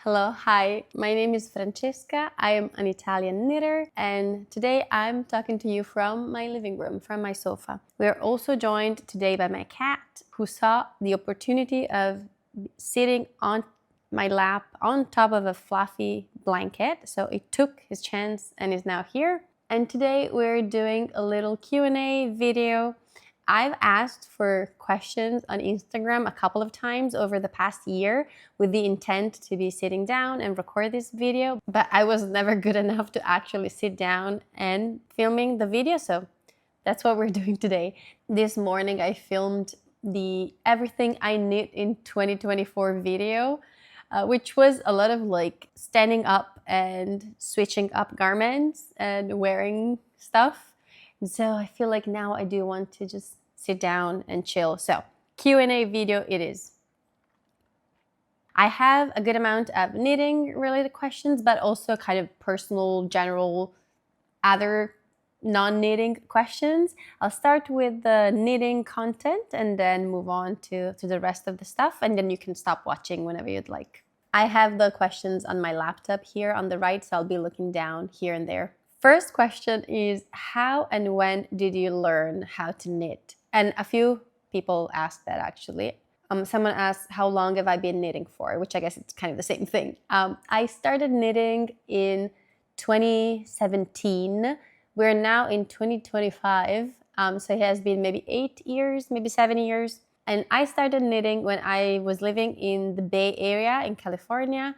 Hello, hi, my name is Francesca. I am an Italian knitter, and today I'm talking to you from my living room, from my sofa. We are also joined today by my cat, who saw the opportunity of sitting on my lap on top of a fluffy blanket. So it took his chance and is now here. And today we're doing a little Q&A video. I've asked for questions on Instagram a couple of times over the past year with the intent to be sitting down and record this video, but I was never good enough to actually sit down and filming the video, so that's what we're doing today. This morning I filmed the Everything I Knit in 2024 video, which was a lot of like standing up and switching up garments and wearing stuff. And so I feel like now I do want to just sit down and chill. So Q&A video it is. I have a good amount of knitting related questions, but also kind of personal, general, other non-knitting questions. I'll start with the knitting content and then move on to the rest of the stuff, and then you can stop watching whenever you'd like. I have the questions on my laptop here on the right, so I'll be looking down here and there. First question is, how and when did you learn how to knit? And a few people asked that actually. Someone asked, how long have I been knitting for? Which I guess it's kind of the same thing. I started knitting in 2017. We're now in 2025. So it has been maybe 8 years, maybe 7 years. And I started knitting when I was living in the Bay Area in California,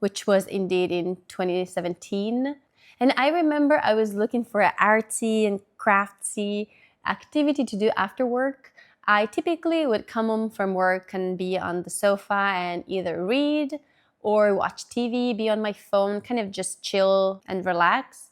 which was indeed in 2017. And I remember I was looking for an artsy and craftsy activity to do after work. I typically would come home from work and be on the sofa and either read or watch TV, be on my phone, kind of just chill and relax.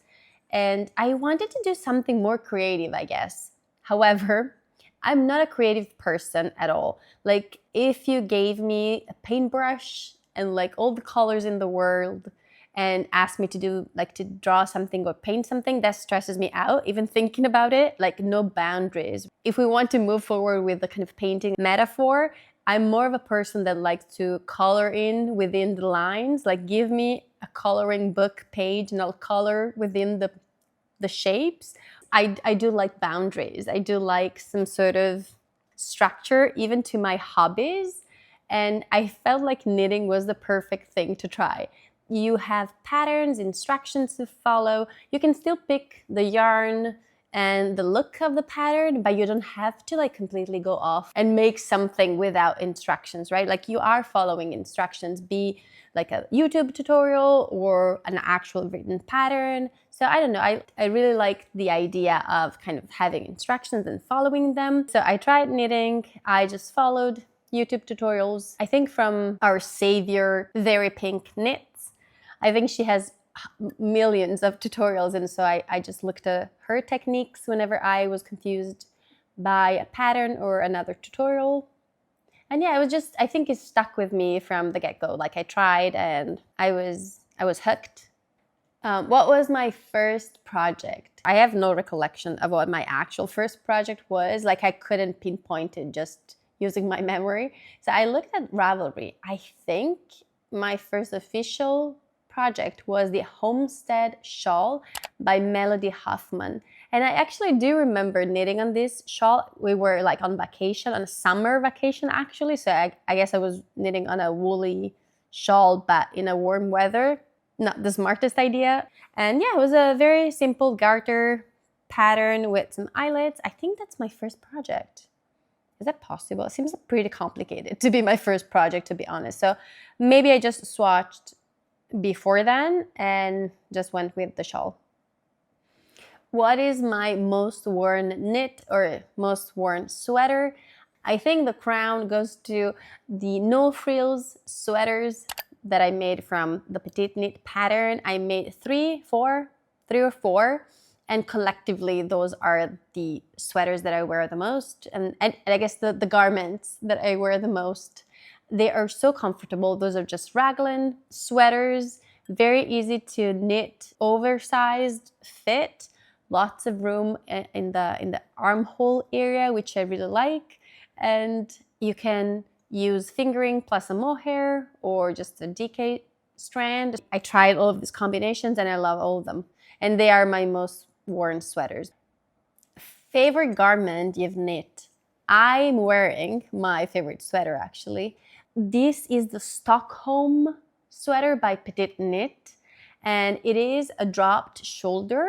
And I wanted to do something more creative, I guess. However, I'm not a creative person at all. Like, if you gave me a paintbrush and like all the colors in the world and asked me to do, like, to draw something or paint something, that stresses me out, even thinking about it, like no boundaries. If we want to move forward with the kind of painting metaphor, I'm more of a person that likes to color in within the lines. Like, give me a coloring book page and I'll color within the shapes. I do like boundaries. I do like some sort of structure, even to my hobbies. And I felt like knitting was the perfect thing to try. You have patterns, instructions to follow. You can still pick the yarn and the look of the pattern, but you don't have to like completely go off and make something without instructions, right? Like, you are following instructions, be like a YouTube tutorial or an actual written pattern. So I don't know, I really like the idea of kind of having instructions and following them. So I tried knitting. I just followed YouTube tutorials. I think from our savior, Very Pink Knits. I think she has millions of tutorials, and so I just looked at her techniques whenever I was confused by a pattern or another tutorial. And yeah, it was just, I think it stuck with me from the get-go. Like, I tried and I was hooked. What was my first project? I have no recollection of what my actual first project was. Like, I couldn't pinpoint it just using my memory. So I looked at Ravelry. I think my first official project was the Homestead Shawl by Melody Huffman. And I actually do remember knitting on this shawl. We were like on vacation, on a summer vacation actually. So I guess I was knitting on a woolly shawl, but in a warm weather. Not the smartest idea. And yeah, it was a very simple garter pattern with some eyelets. I think that's my first project. Is that possible? It seems pretty complicated to be my first project, to be honest. So maybe I just swatched before then and just went with the shawl. What is my most worn knit or most worn sweater? I think the crown goes to the no frills sweaters that I made from the Petite Knit pattern. I made three or four, and collectively those are the sweaters that I wear the most, and I guess the garments that I wear the most. They are so comfortable. Those are just raglan sweaters, very easy to knit, oversized fit, lots of room in the armhole area, which I really like. And you can use fingering plus a mohair or just a DK strand. I tried all of these combinations and I love all of them. And they are my most worn sweaters. Favorite garment you've knit? I'm wearing my favorite sweater actually. This is the Stockholm sweater by Petite Knit, and it is a dropped shoulder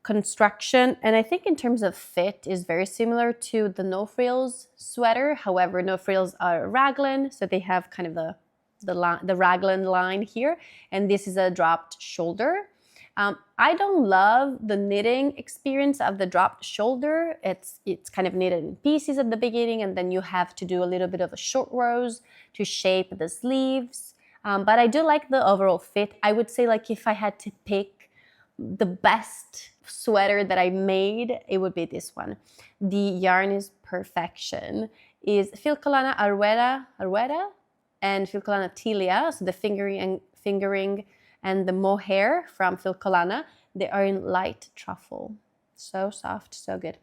construction, and I think in terms of fit is very similar to the no frills sweater. However, no frills are raglan, so they have kind of the raglan line here, and this is a dropped shoulder. I don't love the knitting experience of the dropped shoulder. It's kind of knitted in pieces at the beginning, and then you have to do a little bit of a short rows to shape the sleeves. But I do like the overall fit. I would say, like, if I had to pick the best sweater that I made, it would be this one. The yarn is perfection. Is Filcolana Arweda and Filcolana Tilia, so the fingering and the mohair from Filcolana. They are in light truffle. So soft, so good.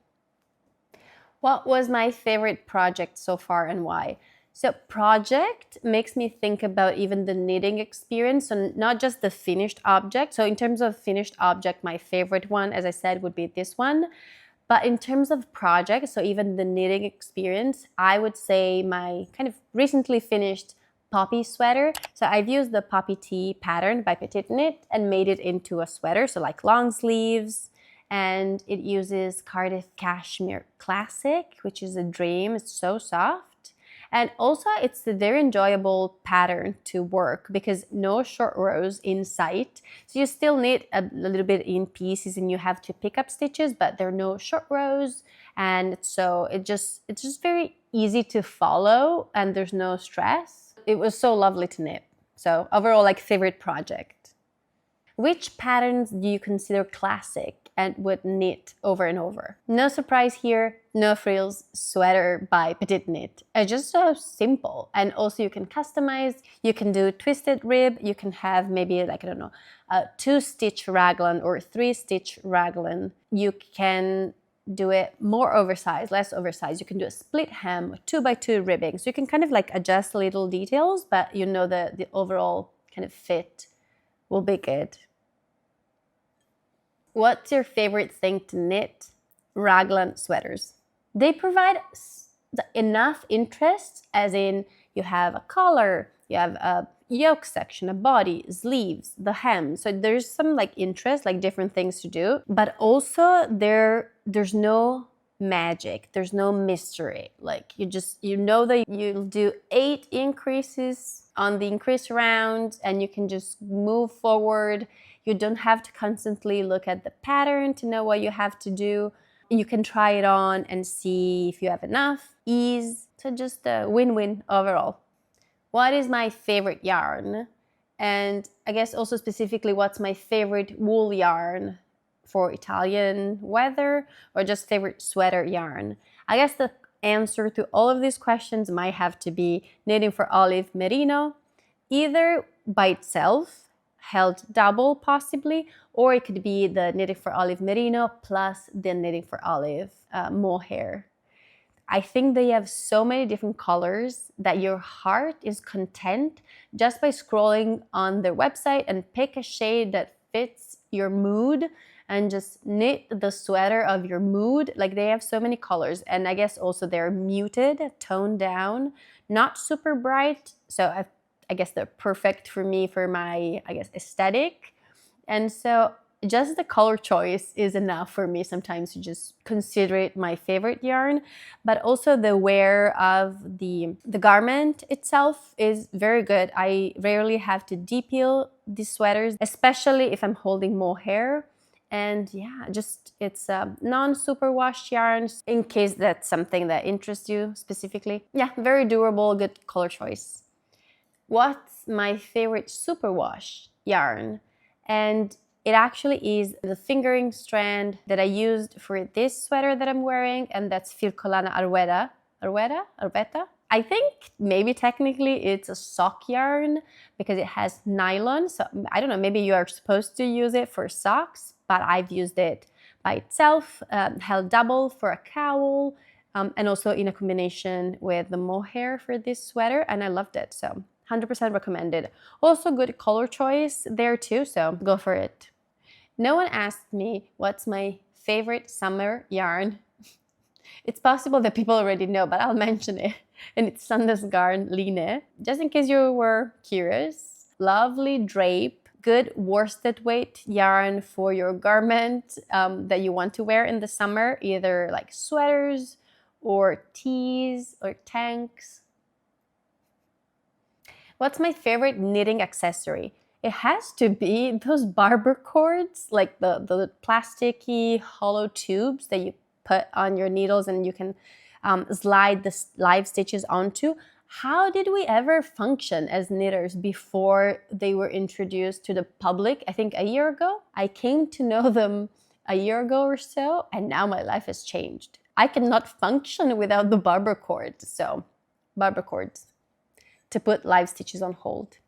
What was my favorite project so far and why? So project makes me think about even the knitting experience, and not just the finished object. So in terms of finished object, my favorite one, as I said, would be this one. But in terms of project, so even the knitting experience, I would say my kind of recently finished poppy sweater. So I've used the poppy tee pattern by Petite Knit and made it into a sweater, so like long sleeves, and it uses Cardiff Cashmere Classic, which is a dream. It's so soft, and also it's a very enjoyable pattern to work because no short rows in sight, so you still knit a little bit in pieces and you have to pick up stitches, but there are no short rows, and so it's just very easy to follow and there's no stress. It was so lovely to knit. So overall, like, favorite project. Which patterns do you consider classic and would knit over and over? No surprise here, no frills sweater by Petite Knit. It's just so simple. And also you can customize, you can do twisted rib, you can have maybe, like, I don't know, a 2-stitch raglan or 3-stitch raglan. You can do it more oversized, less oversized. You can do a split hem, 2x2 ribbing. So you can kind of like adjust little details, but you know the overall kind of fit will be good. What's your favorite thing to knit? Raglan sweaters. They provide enough interest, as in you have a collar, you have a yoke section, a body, sleeves, the hem. So there's some like interest, like different things to do, but also there's no magic, there's no mystery. Like you know that you'll do 8 increases on the increase round and you can just move forward. You don't have to constantly look at the pattern to know what you have to do. You can try it on and see if you have enough ease. So just a win-win overall. What is my favorite yarn? And I guess also specifically, what's my favorite wool yarn for Italian weather, or just favorite sweater yarn? I guess the answer to all of these questions might have to be knitting for olive merino, either by itself, held double possibly, or it could be the knitting for olive merino plus the knitting for olive mohair. I think they have so many different colors that your heart is content just by scrolling on their website and pick a shade that fits your mood and just knit the sweater of your mood. Like, they have so many colors, and I guess also they're muted, toned down, not super bright. So I guess they're perfect for me for my, I guess, aesthetic. And so just the color choice is enough for me sometimes to just consider it my favorite yarn. But also the wear of the garment itself is very good. I rarely have to depeel these sweaters, especially if I'm holding mohair. And yeah, just it's non-superwash yarns, in case that's something that interests you specifically. Yeah, very durable, good color choice. What's my favorite superwash yarn? And it actually is the fingering strand that I used for this sweater that I'm wearing, and that's Filcolana Arveta. I think maybe technically it's a sock yarn because it has nylon. So I don't know, maybe you are supposed to use it for socks, but I've used it by itself, held double for a cowl, and also in a combination with the mohair for this sweater, and I loved it. So 100% recommended. Also good color choice there too, so go for it. No one asked me what's my favorite summer yarn. It's possible that people already know, but I'll mention it. And it's Sandnesgarn Line. Just in case you were curious. Lovely drape, good worsted weight yarn for your garment that you want to wear in the summer, either like sweaters or tees or tanks. What's my favorite knitting accessory? It has to be those barber cords, like the plasticky hollow tubes that you put on your needles and you can slide the live stitches onto. How did we ever function as knitters before they were introduced to the public? I think a year ago. I came to know them a year ago or so, and now my life has changed. I cannot function without the barber cords, so barber cords to put live stitches on hold.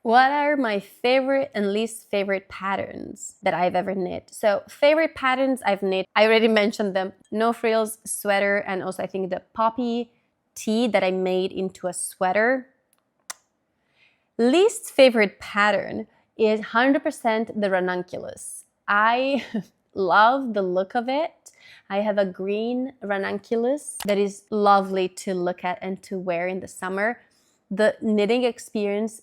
What are my favorite and least favorite patterns that I've ever knit? So favorite patterns I've knit, I already mentioned them. No frills sweater, and also I think the poppy tee that I made into a sweater. Least favorite pattern is 100% the ranunculus. I love the look of it. I have a green ranunculus that is lovely to look at and to wear in the summer. The knitting experience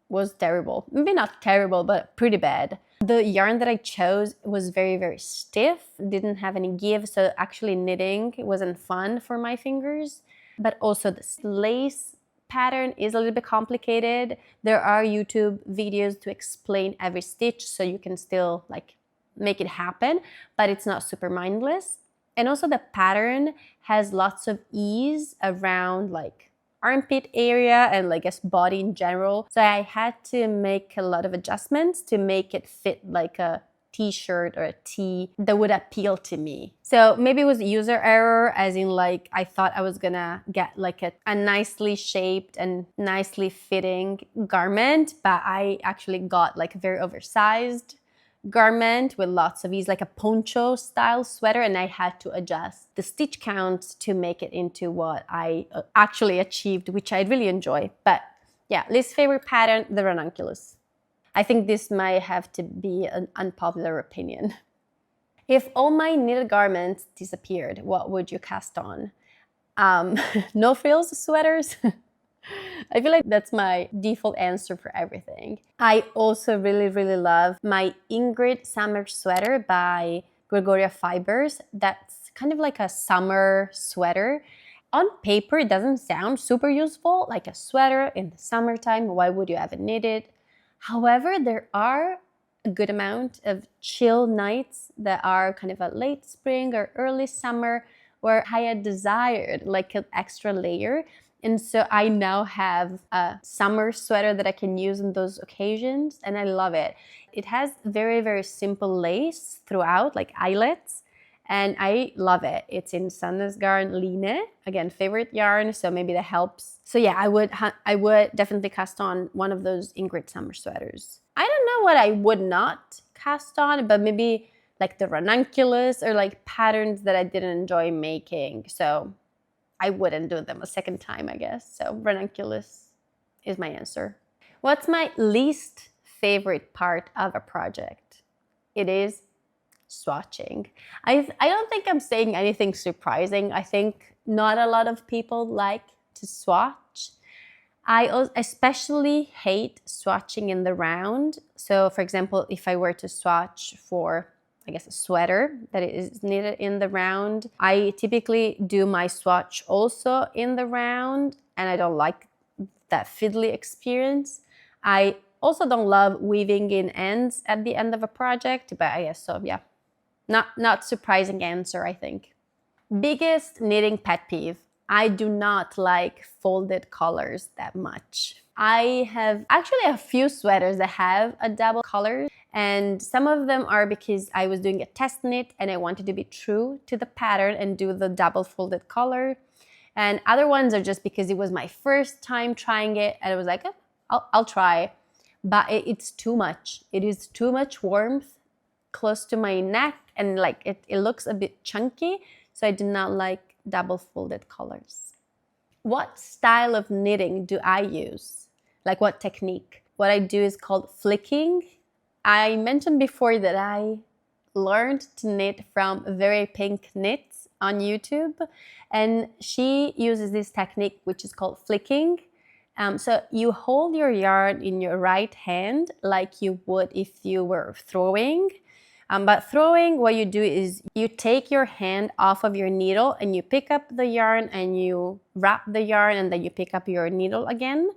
was terrible. Maybe not terrible, but pretty bad. The yarn that I chose was very, very stiff, didn't have any give, so actually knitting wasn't fun for my fingers. But also the lace pattern is a little bit complicated. There are YouTube videos to explain every stitch, so you can still like make it happen, but it's not super mindless. And also the pattern has lots of ease around like armpit area and like guess body in general. So I had to make a lot of adjustments to make it fit like a t-shirt or a tee that would appeal to me. So maybe it was user error, as in like I thought I was gonna get like a nicely shaped and nicely fitting garment, but I actually got like a very oversized garment with lots of ease, like a poncho style sweater, and I had to adjust the stitch counts to make it into what I actually achieved, which I really enjoy. But yeah, least favorite pattern, the ranunculus. I think this might have to be an unpopular opinion. If all my knitted garments disappeared, what would you cast on? No frills sweaters. I feel like that's my default answer for everything. I also really, really love my Ingrid summer sweater by Gregoria Fibers. That's kind of like a summer sweater. On paper, it doesn't sound super useful, like a sweater in the summertime. Why would you ever knit it? However, there are a good amount of chill nights that are kind of a late spring or early summer where I had desired like an extra layer. And so I now have a summer sweater that I can use on those occasions, and I love it. It has very, very simple lace throughout, like eyelets, and I love it. It's in Sandnesgarn Line, again, favorite yarn, so maybe that helps. So yeah, I would definitely cast on one of those Ingrid summer sweaters. I don't know what I would not cast on, but maybe like the ranunculus or like patterns that I didn't enjoy making. So I wouldn't do them a second time, I guess. So ranunculus is my answer. What's my least favorite part of a project? It is swatching. I don't think I'm saying anything surprising. I think not a lot of people like to swatch. I especially hate swatching in the round. So for example, if I were to swatch for I guess a sweater that is knitted in the round, I typically do my swatch also in the round, and I don't like that fiddly experience. I also don't love weaving in ends at the end of a project, but I guess so, yeah. Not surprising answer, I think. Biggest knitting pet peeve. I do not like folded collars that much. I have actually a few sweaters that have a double collar, and some of them are because I was doing a test knit and I wanted to be true to the pattern and do the double folded collar. And other ones are just because it was my first time trying it and I was like, I'll try. But it's too much. It is too much warmth close to my neck, and like it looks a bit chunky. So I do not like double folded collars. What style of knitting do I use? Like what technique? What I do is called flicking. I mentioned before that I learned to knit from Very Pink Knits on YouTube, and she uses this technique which is called flicking. So you hold your yarn in your right hand like you would if you were throwing. But throwing, what you do is you take your hand off of your needle and you pick up the yarn and you wrap the yarn and then you pick up your needle again.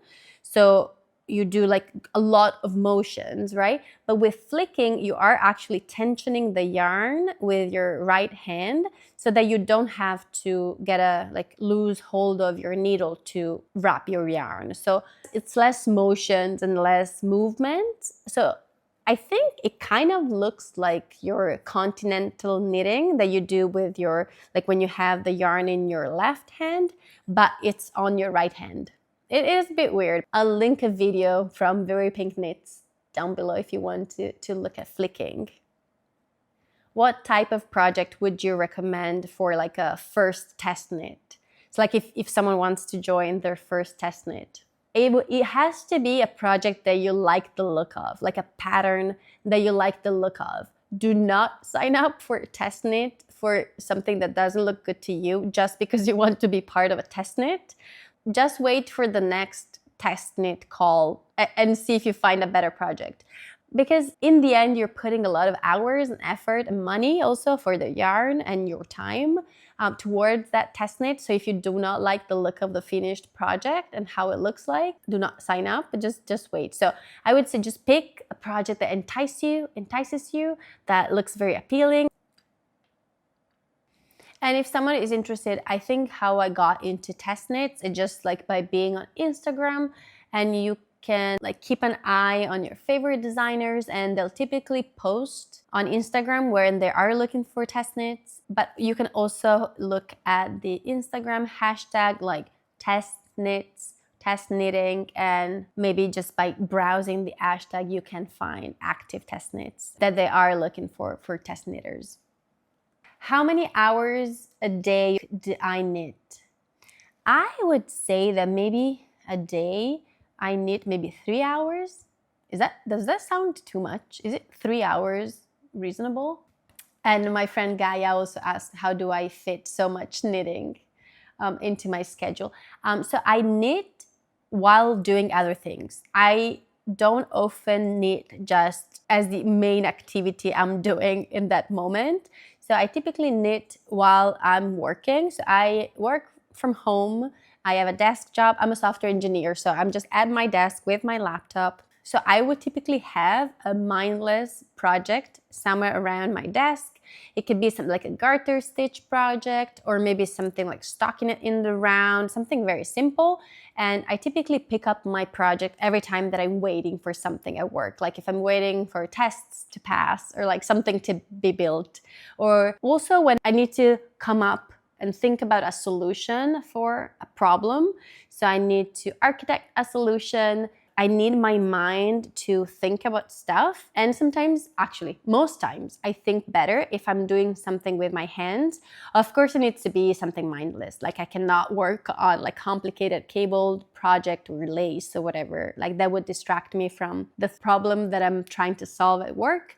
So you do like a lot of motions, right? But with flicking, you are actually tensioning the yarn with your right hand so that you don't have to get a like loose hold of your needle to wrap your yarn. So it's less motions and less movement. So I think it kind of looks like your continental knitting that you do with your, like when you have the yarn in your left hand, but it's on your right hand. It is a bit weird. I'll link a video from Very Pink Knits down below if you want to look at flicking. What type of project would you recommend for like a first test knit? It's like if someone wants to join their first test knit. It has to be a project that you like the look of, like a pattern that you like the look of. Do not sign up for a test knit for something that doesn't look good to you just because you want to be part of a test knit. Just wait for the next test knit call and see if you find a better project. Because in the end, you're putting a lot of hours and effort and money also for the yarn and your time towards that test knit. So if you do not like the look of the finished project and how it looks like, do not sign up, but just wait. So I would say just pick a project that entices you, that looks very appealing. And if someone is interested, I think how I got into test knits is just like by being on Instagram, and you can like keep an eye on your favorite designers and they'll typically post on Instagram when they are looking for test knits. But you can also look at the Instagram hashtag like test knits, test knitting, and maybe just by browsing the hashtag you can find active test knits that they are looking for test knitters. How many hours a day do I knit? I would say that maybe a day I knit maybe 3 hours. Does that sound too much? Is it 3 hours reasonable? And my friend Gaia also asked, how do I fit so much knitting into my schedule? So I knit while doing other things. I don't often knit just as the main activity I'm doing in that moment. So I typically knit while I'm working. So I work from home. I have a desk job. I'm a software engineer, so I'm just at my desk with my laptop. So I would typically have a mindless project somewhere around my desk. It could be something like a garter stitch project, or maybe something like stockinette in the round, something very simple. And I typically pick up my project every time that I'm waiting for something at work. Like if I'm waiting for tests to pass or like something to be built. Or also when I need to come up and think about a solution for a problem. So I need to architect a solution. I need my mind to think about stuff. And sometimes, actually, most times, I think better if I'm doing something with my hands. Of course, it needs to be something mindless. Like I cannot work on like complicated cabled project or lace or whatever. Like that would distract me from the problem that I'm trying to solve at work.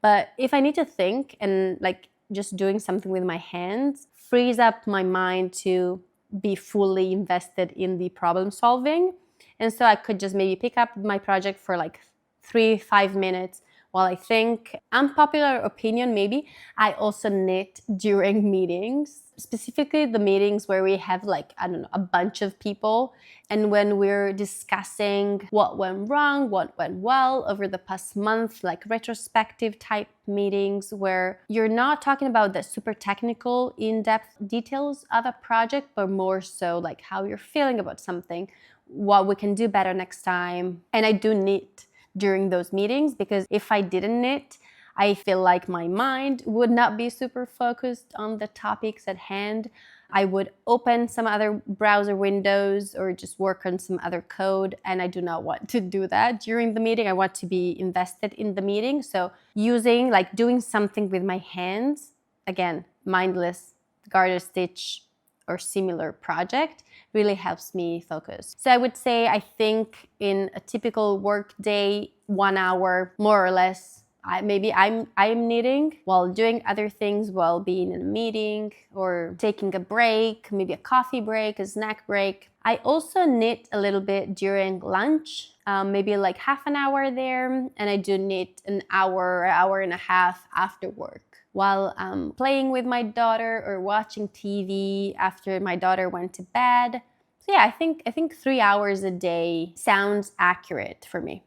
But if I need to think, and like just doing something with my hands frees up my mind to be fully invested in the problem solving. And so I could just maybe pick up my project for like 3-5 minutes while I think. Unpopular opinion, maybe, I also knit during meetings, specifically the meetings where we have like, I don't know, a bunch of people. And when we're discussing what went wrong, what went well over the past month, like retrospective type meetings where you're not talking about the super technical, in-depth details of a project, but more so like how you're feeling about something, what we can do better next time. And I do knit during those meetings because if I didn't knit, I feel like my mind would not be super focused on the topics at hand. I would open some other browser windows or just work on some other code, and I do not want to do that during the meeting. I want to be invested in the meeting. So doing something with my hands, again, mindless, garter stitch, or similar project really helps me focus. So I would say, I think in a typical work day, 1 hour, more or less, maybe I'm knitting while doing other things, while being in a meeting or taking a break, maybe a coffee break, a snack break. I also knit a little bit during lunch, maybe like half an hour there, and I do knit an hour and a half after work while playing with my daughter or watching TV after my daughter went to bed. So yeah, I think 3 hours a day sounds accurate for me.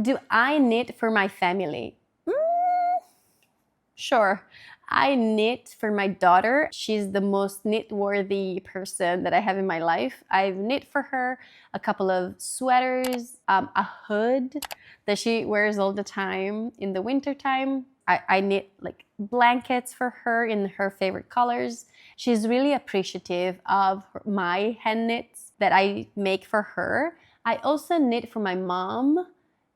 Do I knit for my family? Sure. I knit for my daughter. She's the most knit-worthy person that I have in my life. I've knit for her a couple of sweaters, a hood that she wears all the time in the wintertime. I knit like blankets for her in her favorite colors. She's really appreciative of my hand knits that I make for her. I also knit for my mom.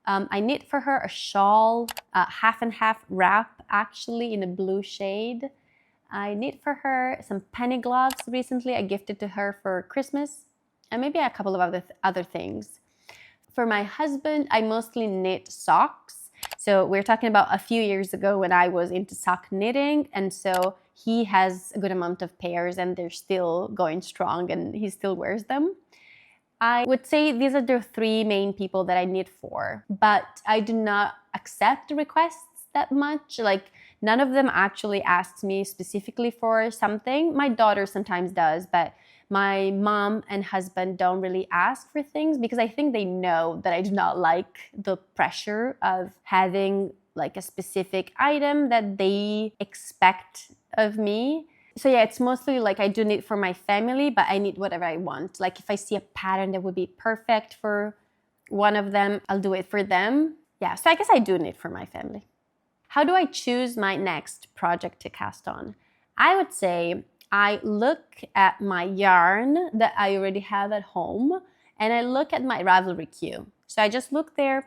I knit for her a shawl, half and half wrap, actually, in a blue shade. I knit for her some penny gloves recently. I gifted to her for Christmas, and maybe a couple of other things. For my husband, I mostly knit socks. So we're talking about a few years ago when I was into sock knitting, and so he has a good amount of pairs and they're still going strong and he still wears them. I would say these are the 3 main people that I knit for, but I do not accept requests that much. Like, none of them actually asks me specifically for something. My daughter sometimes does, but my mom and husband don't really ask for things because I think they know that I do not like the pressure of having like a specific item that they expect of me. So yeah, it's mostly like I do knit for my family, but I knit whatever I want. Like if I see a pattern that would be perfect for one of them, I'll do it for them. Yeah, so I guess I do knit for my family. How do I choose my next project to cast on? I would say I look at my yarn that I already have at home, and I look at my Ravelry queue. So I just look there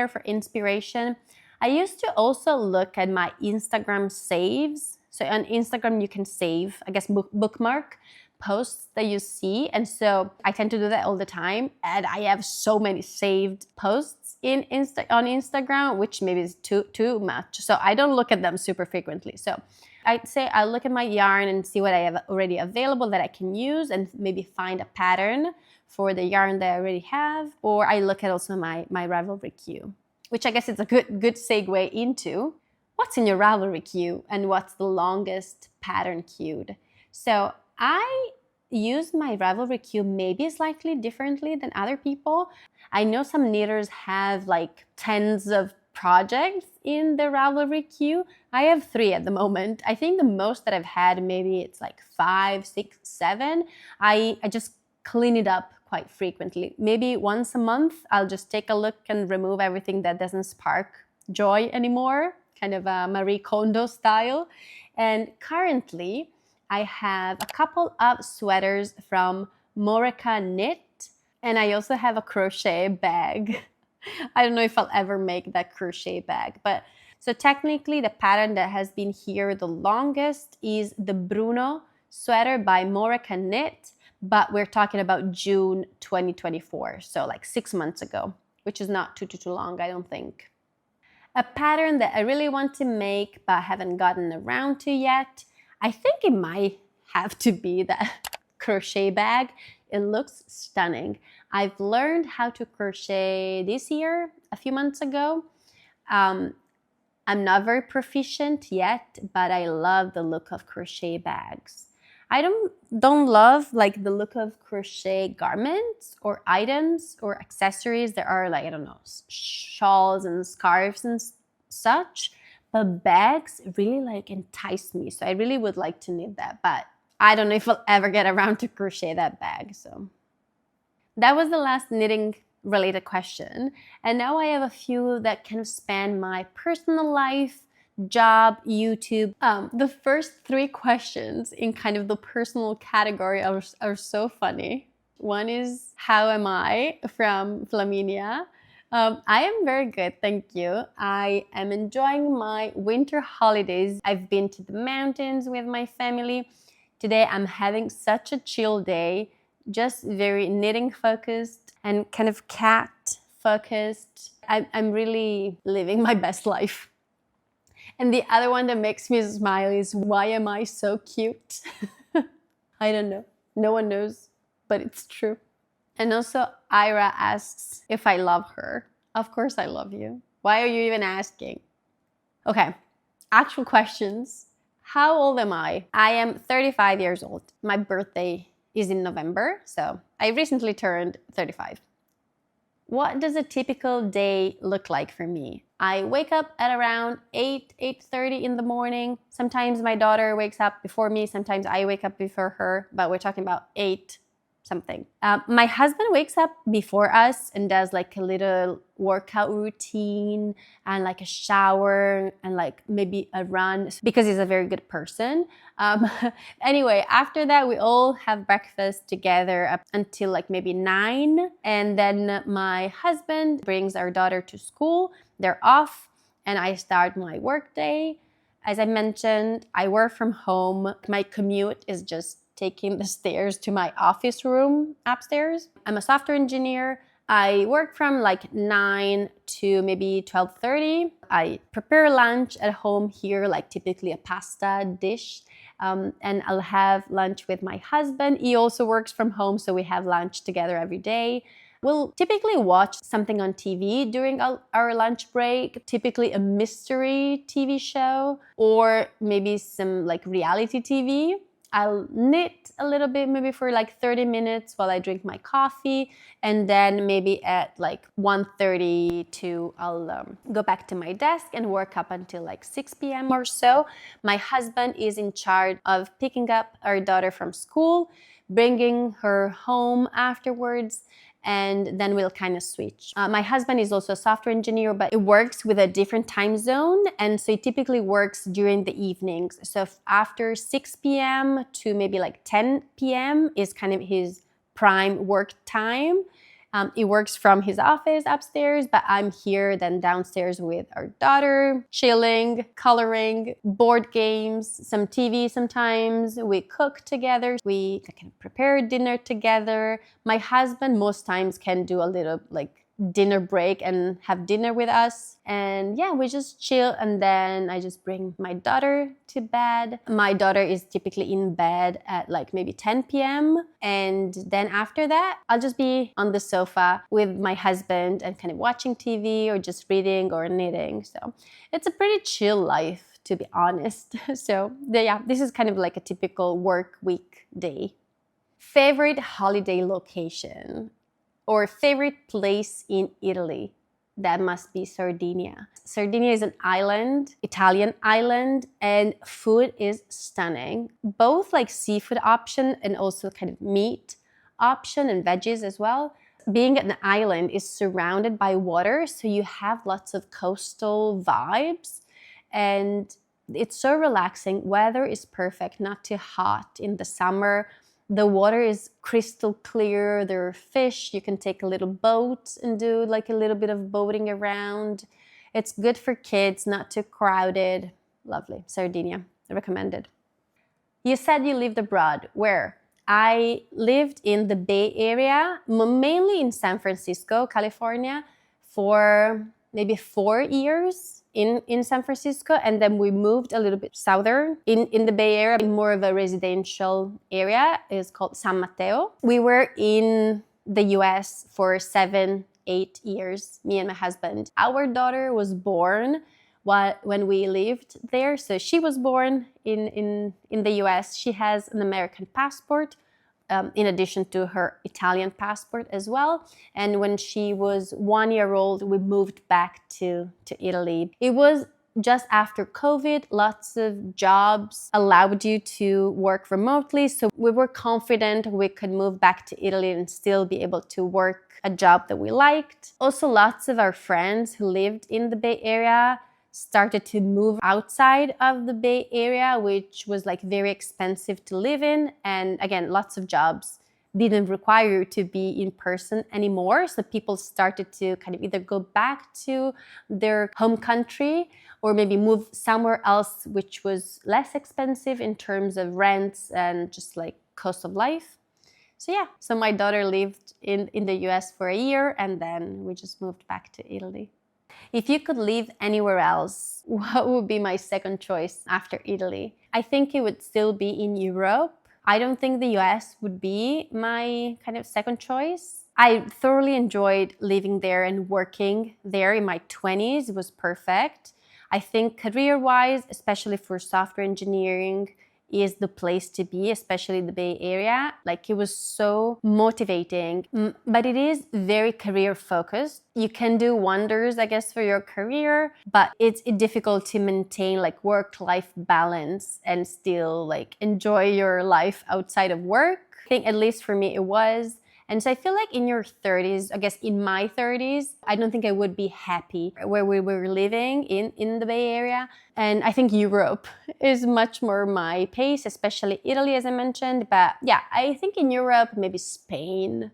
for inspiration. I used to also look at my Instagram saves. So on Instagram, you can save, I guess, bookmark posts that you see. And so I tend to do that all the time. And I have so many saved posts on Instagram, which maybe is too much. So I don't look at them super frequently. So I'd say I look at my yarn and see what I have already available that I can use and maybe find a pattern for the yarn that I already have. Or I look at also my Ravelry queue, which I guess is a good segue into what's in your Ravelry queue and what's the longest pattern queued. So I use my Ravelry queue maybe slightly differently than other people. I know some knitters have like tens of projects in the Ravelry queue. I have 3 at the moment. I think the most that I've had, maybe it's like 5, 6, 7. I just clean it up quite frequently. Maybe once a month, I'll just take a look and remove everything that doesn't spark joy anymore, kind of a Marie Kondo style. And currently, I have a couple of sweaters from Moreka Knit, and I also have a crochet bag. I don't know if I'll ever make that crochet bag, but so technically the pattern that has been here the longest is the Bruno sweater by Moreka Knit, but we're talking about June 2024, so like 6 months ago, which is not too long, I don't think. A pattern that I really want to make but haven't gotten around to yet, I think it might have to be that crochet bag. It looks stunning. I've learned how to crochet this year, a few months ago. I'm not very proficient yet, but I love the look of crochet bags. I don't love like the look of crochet garments or items or accessories that are like, I don't know, shawls and scarves and such, but bags really like entice me. So I really would like to knit that, but I don't know if I'll ever get around to crochet that bag. So that was the last knitting related question. And now I have a few that kind of span my personal life, job, YouTube. The first 3 questions in kind of the personal category are so funny. One is, how am I, from Flaminia. I am very good, thank you. I am enjoying my winter holidays. I've been to the mountains with my family Today I'm having such a chill day, just very knitting focused and kind of cat focused. I'm really living my best life. And the other one that makes me smile is, why am I so cute? I don't know. No one knows, but it's true. And also Ira asks if I love her. Of course I love you. Why are you even asking? Okay, actual questions. How old am I? I am 35 years old. My birthday is in November, so I recently turned 35. What does a typical day look like for me? I wake up at around 8:30 in the morning. Sometimes my daughter wakes up before me, sometimes I wake up before her, but we're talking about 8 something. My husband wakes up before us and does like a little workout routine and like a shower and like maybe a run because he's a very good person. Anyway, after that, we all have breakfast together up until like maybe 9. And then my husband brings our daughter to school. They're off and I start my work day. As I mentioned, I work from home. My commute is just taking the stairs to my office room upstairs. I'm a software engineer. I work from like 9 to maybe 12:30. I prepare lunch at home here, like typically a pasta dish. And I'll have lunch with my husband. He also works from home, so we have lunch together every day. We'll typically watch something on TV during our lunch break, typically a mystery TV show or maybe some like reality TV. I'll knit a little bit, maybe for like 30 minutes while I drink my coffee. And then maybe at like 1:32, I'll go back to my desk and work up until like 6 p.m. or so. My husband is in charge of picking up our daughter from school, bringing her home afterwards, and then we'll kind of switch. My husband is also a software engineer, but he works with a different time zone, and so he typically works during the evenings. So after 6 p.m. to maybe like 10 p.m. is kind of his prime work time. He works from his office upstairs, but I'm here then downstairs with our daughter, chilling, coloring, board games, some TV sometimes. We cook together. We can prepare dinner together. My husband most times can do a little like dinner break and have dinner with us. And yeah, we just chill, and then I just bring my daughter to bed. My daughter is typically in bed at like maybe 10 p.m. And then after that, I'll just be on the sofa with my husband and kind of watching TV or just reading or knitting. So it's a pretty chill life, to be honest. So yeah, this is kind of like a typical work week day. Favorite holiday location or favorite place in Italy? That must be Sardinia. Sardinia is an island, Italian island, and food is stunning. Both like seafood option and also kind of meat option and veggies as well. Being an island is surrounded by water, so you have lots of coastal vibes, and it's so relaxing. Weather is perfect, not too hot in the summer. The water is crystal clear. There are fish. You can take a little boat and do like a little bit of boating around. It's good for kids, not too crowded. Lovely. Sardinia, recommended. You said you lived abroad. Where? I lived in the Bay Area, mainly in San Francisco, California, for maybe 4 years in San Francisco, and then we moved a little bit southern in the Bay Area, in more of a residential area. It's called San Mateo. We were in the US for 7-8 years, me and my husband. Our daughter was born when we lived there, so she was born in the US. She has an American passport, in addition to her Italian passport as well. And when she was 1 year old, we moved back to Italy. It was just after COVID. Lots of jobs allowed you to work remotely. So we were confident we could move back to Italy and still be able to work a job that we liked. Also, lots of our friends who lived in the Bay Area started to move outside of the Bay Area, which was like very expensive to live in. And again, lots of jobs didn't require you to be in person anymore. So people started to kind of either go back to their home country or maybe move somewhere else, which was less expensive in terms of rents and just like cost of life. So yeah, so my daughter lived in the US for a year and then we just moved back to Italy. If you could live anywhere else, what would be my second choice after Italy? I think it would still be in Europe. I don't think the US would be my kind of second choice. I thoroughly enjoyed living there and working there in my 20s. It was perfect. I think career-wise, especially for software engineering, is the place to be, especially the Bay Area. Like, it was so motivating, but it is very career focused. You can do wonders, I guess, for your career, but it's difficult to maintain like work-life balance and still like enjoy your life outside of work. I think at least for me it was. And so I feel like in your 30s, I guess in my 30s, I don't think I would be happy where we were living in the Bay Area. And I think Europe is much more my pace, especially Italy, as I mentioned. But yeah, I think in Europe, maybe Spain.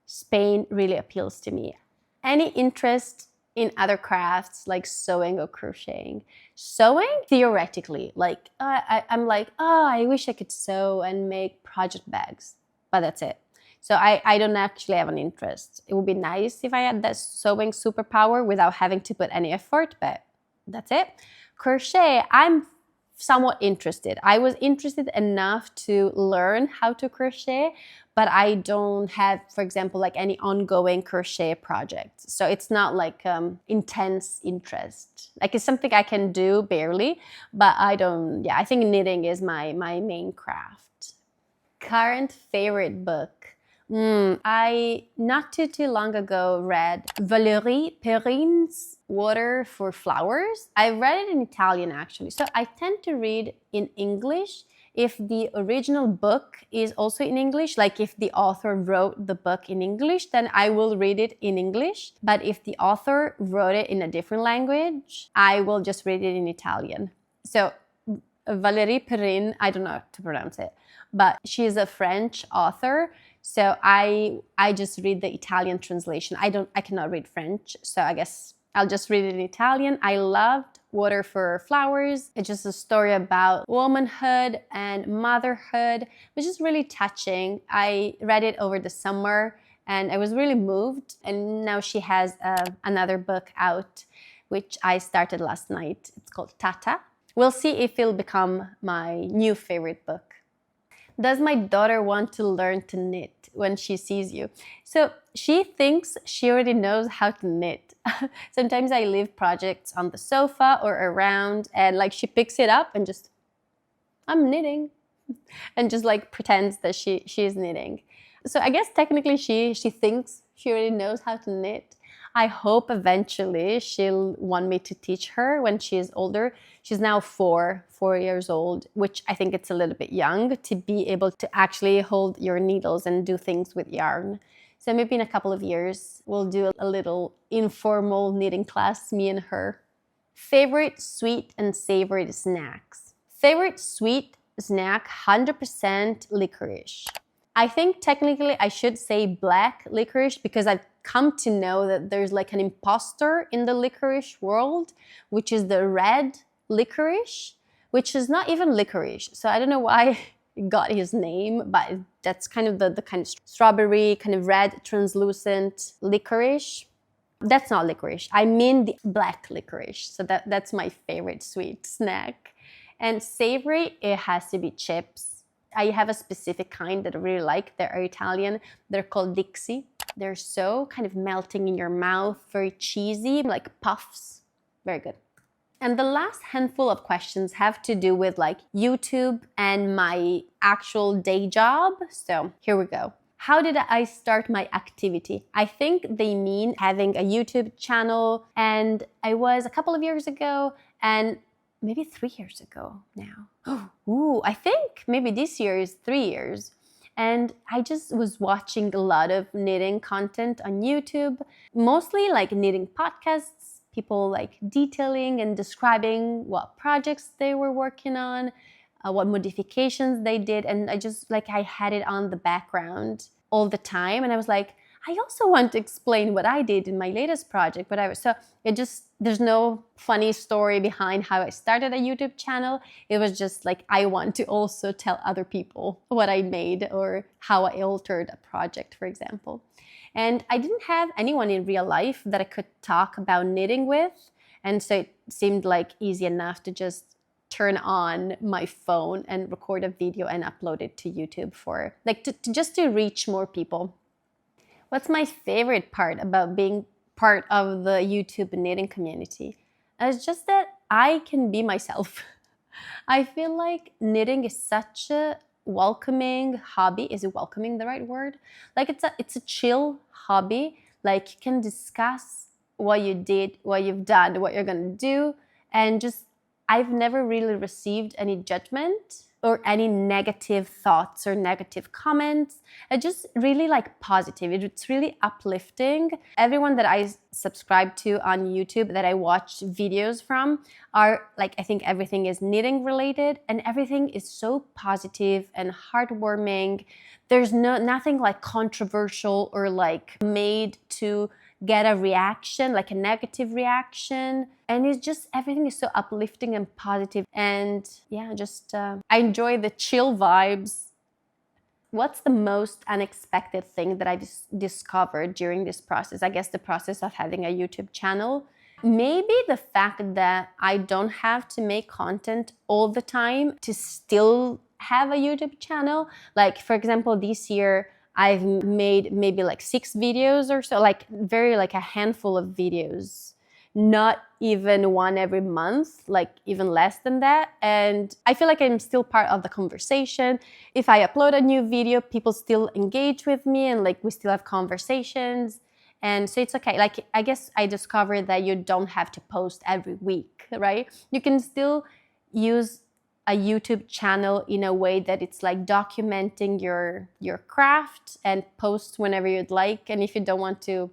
Spain really appeals to me. Any interest in other crafts like sewing or crocheting? Sewing, theoretically, like I'm like, oh, I wish I could sew and make project bags, but that's it. So I don't actually have an interest. It would be nice if I had that sewing superpower without having to put any effort, but that's it. Crochet, I'm somewhat interested. I was interested enough to learn how to crochet, but I don't have, for example, like any ongoing crochet projects. So it's not like intense interest. Like, it's something I can do barely, but I don't, yeah, I think knitting is my main craft. Current favorite book. I, not too long ago, read Valérie Perrin's Water for Flowers. I read it in Italian, actually. So I tend to read in English if the original book is also in English. Like, if the author wrote the book in English, then I will read it in English. But if the author wrote it in a different language, I will just read it in Italian. So Valérie Perrin, I don't know how to pronounce it, but she is a French author. So I just read the Italian translation. I cannot read French, so I guess I'll just read it in Italian. I loved Water for Flowers. It's just a story about womanhood and motherhood, which is really touching. I read it over the summer and I was really moved. And now she has another book out, which I started last night. It's called Tata. We'll see if it'll become my new favorite book. Does my daughter want to learn to knit when she sees you? So she thinks she already knows how to knit. Sometimes I leave projects on the sofa or around and like she picks it up and just, I'm knitting, and just like pretends that she is knitting. So I guess technically she thinks she already knows how to knit. I hope eventually she'll want me to teach her when she is older. She's now 4 years old, which I think it's a little bit young to be able to actually hold your needles and do things with yarn. So maybe in a couple of years, we'll do a little informal knitting class, me and her. Favorite sweet and savory snacks. Favorite sweet snack, 100% licorice. I think technically I should say black licorice because I've come to know that there's like an imposter in the licorice world, which is the red licorice, which is not even licorice. So I don't know why he got his name, but that's kind of the kind of strawberry, kind of red, translucent licorice. That's not licorice. I mean the black licorice. So that's my favorite sweet snack. And savory, it has to be chips. I have a specific kind that I really like. They're Italian. They're called Dixie. They're so kind of melting in your mouth, very cheesy, like puffs. Very good. And the last handful of questions have to do with like YouTube and my actual day job. So here we go. How did I start my activity? I think they mean having a YouTube channel. And I was a couple of years ago and maybe 3 years ago now. Ooh, I think maybe this year is 3 years. And I just was watching a lot of knitting content on YouTube, mostly like knitting podcasts, people like detailing and describing what projects they were working on, what modifications they did. And I just like, I had it on the background. all the time. And I was like, I also want to explain what I did in my latest project, whatever. So there's no funny story behind how I started a YouTube channel. It was just like, I want to also tell other people what I made or how I altered a project, for example. And I didn't have anyone in real life that I could talk about knitting with. And so it seemed like easy enough to just turn on my phone and record a video and upload it to YouTube for like just to reach more people. What's my favorite part about being part of the YouTube knitting community? It's just that I can be myself. I feel like knitting is such a welcoming hobby. Is it welcoming the right word? Like it's a chill hobby. Like you can discuss what you did, what you've done, what you're gonna do, and just I've never really received any judgment or any negative thoughts or negative comments. It's just really like positive. It's really uplifting. Everyone that I subscribe to on YouTube that I watch videos from are like, I think everything is knitting related and everything is so positive and heartwarming. There's nothing like controversial or like made to get a reaction, like a negative reaction. And it's just, everything is so uplifting and positive. And yeah, just, I enjoy the chill vibes. What's the most unexpected thing that I discovered during this process? I guess the process of having a YouTube channel. Maybe the fact that I don't have to make content all the time to still have a YouTube channel. Like, for example, this year, I've made maybe like 6 videos or so, like very like a handful of videos, not even one every month, like even less than that. And I feel like I'm still part of the conversation. If I upload a new video, people still engage with me and like we still have conversations. And so it's okay. Like, I guess I discovered that you don't have to post every week, right? You can still use a YouTube channel in a way that it's like documenting your craft and post whenever you'd like. And if you don't want to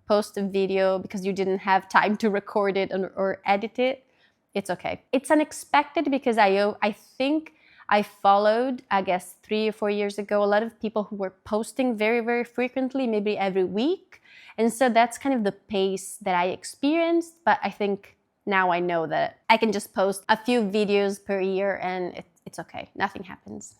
post a video because you didn't have time to record it or edit it, it's okay. It's unexpected because I think I followed, I guess 3 or 4 years ago, a lot of people who were posting very, very frequently, maybe every week. And so that's kind of the pace that I experienced. But I think now I know that I can just post a few videos per year and it's okay. Nothing happens.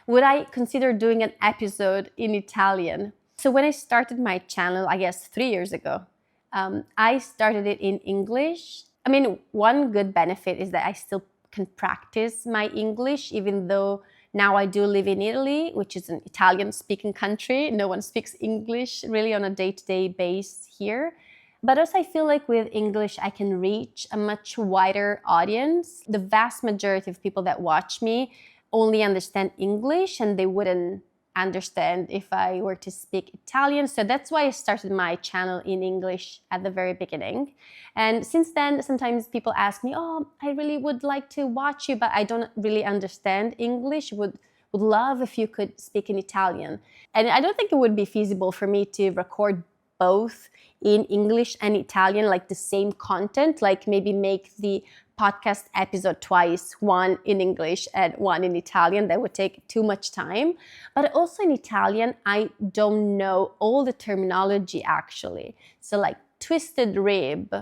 Would I consider doing an episode in Italian? So when I started my channel, I guess 3 years ago, I started it in English. I mean, one good benefit is that I still can practice my English, even though now I do live in Italy, which is an Italian-speaking country. No one speaks English really on a day-to-day basis here. But also I feel like with English, I can reach a much wider audience. The vast majority of people that watch me only understand English and they wouldn't understand if I were to speak Italian. So that's why I started my channel in English at the very beginning. And since then, sometimes people ask me, oh, I really would like to watch you, but I don't really understand English. Would love if you could speak in Italian. And I don't think it would be feasible for me to record both in English and Italian, like the same content, like maybe make the podcast episode twice, one in English and one in Italian. That would take too much time. But also in Italian, I don't know all the terminology actually. So like twisted rib,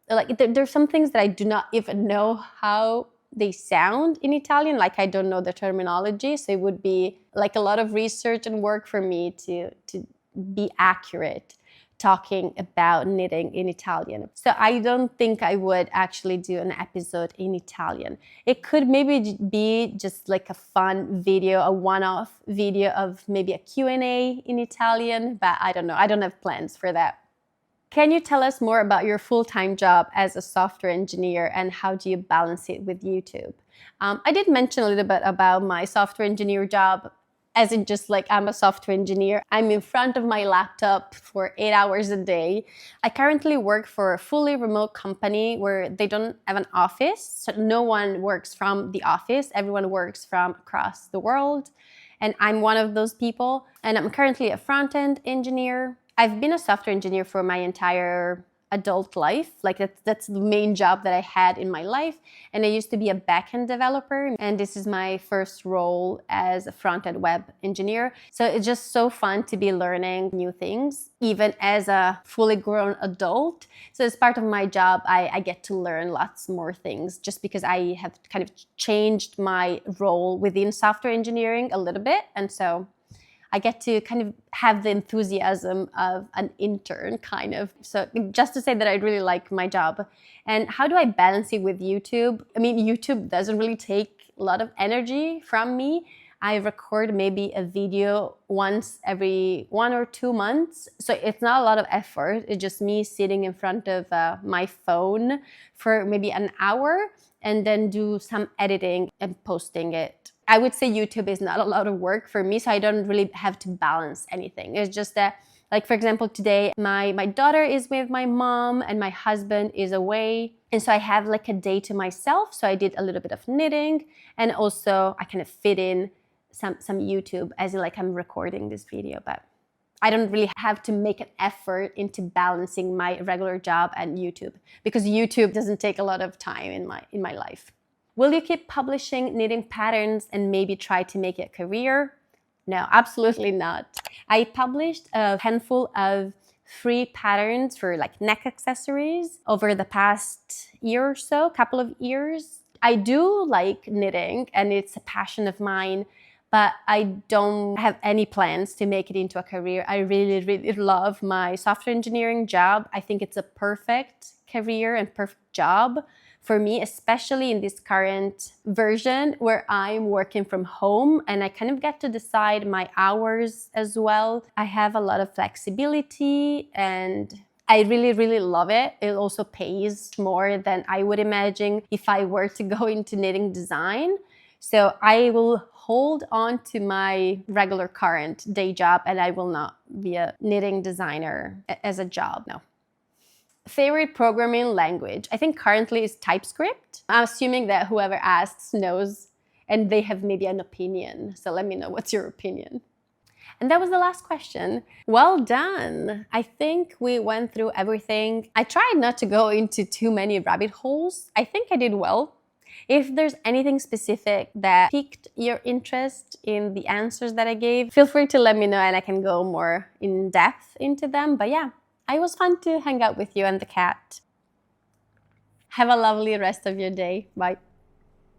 like there's some things that I do not even know how they sound in Italian, like I don't know the terminology. So it would be like a lot of research and work for me to be accurate talking about knitting in Italian. So I don't think I would actually do an episode in Italian. It could maybe be just like a fun video, a one-off video of maybe a Q&A in Italian, but I don't know. I don't have plans for that. Can you tell us more about your full-time job as a software engineer and how do you balance it with YouTube? I did mention a little bit about my software engineer job, as in just like I'm a software engineer. I'm in front of my laptop for 8 hours a day. I currently work for a fully remote company where they don't have an office. So no one works from the office. Everyone works from across the world. And I'm one of those people. And I'm currently a front-end engineer. I've been a software engineer for my entire adult life. Like that's the main job that I had in my life. And I used to be a backend developer, and this is my first role as a front-end web engineer. So it's just so fun to be learning new things, even as a fully grown adult. So as part of my job, I get to learn lots more things just because I have kind of changed my role within software engineering a little bit. And so I get to kind of have the enthusiasm of an intern, kind of. So just to say that I really like my job. And how do I balance it with YouTube? I mean, YouTube doesn't really take a lot of energy from me. I record maybe a video once every 1 or 2 months. So it's not a lot of effort. It's just me sitting in front of my phone for maybe an hour and then do some editing and posting it. I would say YouTube is not a lot of work for me, so I don't really have to balance anything. It's just that, like for example, today my daughter is with my mom and my husband is away. And so I have like a day to myself. So I did a little bit of knitting, and also I kind of fit in some YouTube, as in like I'm recording this video, but I don't really have to make an effort into balancing my regular job and YouTube, because YouTube doesn't take a lot of time in my life. Will you keep publishing knitting patterns and maybe try to make it a career? No, absolutely not. I published a handful of free patterns for like neck accessories over the past year or so, couple of years. I do like knitting and it's a passion of mine, but I don't have any plans to make it into a career. I really, really love my software engineering job. I think it's a perfect career and perfect job for me, especially in this current version where I'm working from home and I kind of get to decide my hours as well. I have a lot of flexibility and I really, really love it. It also pays more than I would imagine if I were to go into knitting design. So I will hold on to my regular current day job and I will not be a knitting designer as a job, no. Favorite programming language? I think currently is TypeScript. I'm assuming that whoever asks knows and they have maybe an opinion. So let me know, what's your opinion? And that was the last question. Well done. I think we went through everything. I tried not to go into too many rabbit holes. I think I did well. If there's anything specific that piqued your interest in the answers that I gave, feel free to let me know and I can go more in depth into them. But yeah, it was fun to hang out with you and the cat. Have a lovely rest of your day. Bye.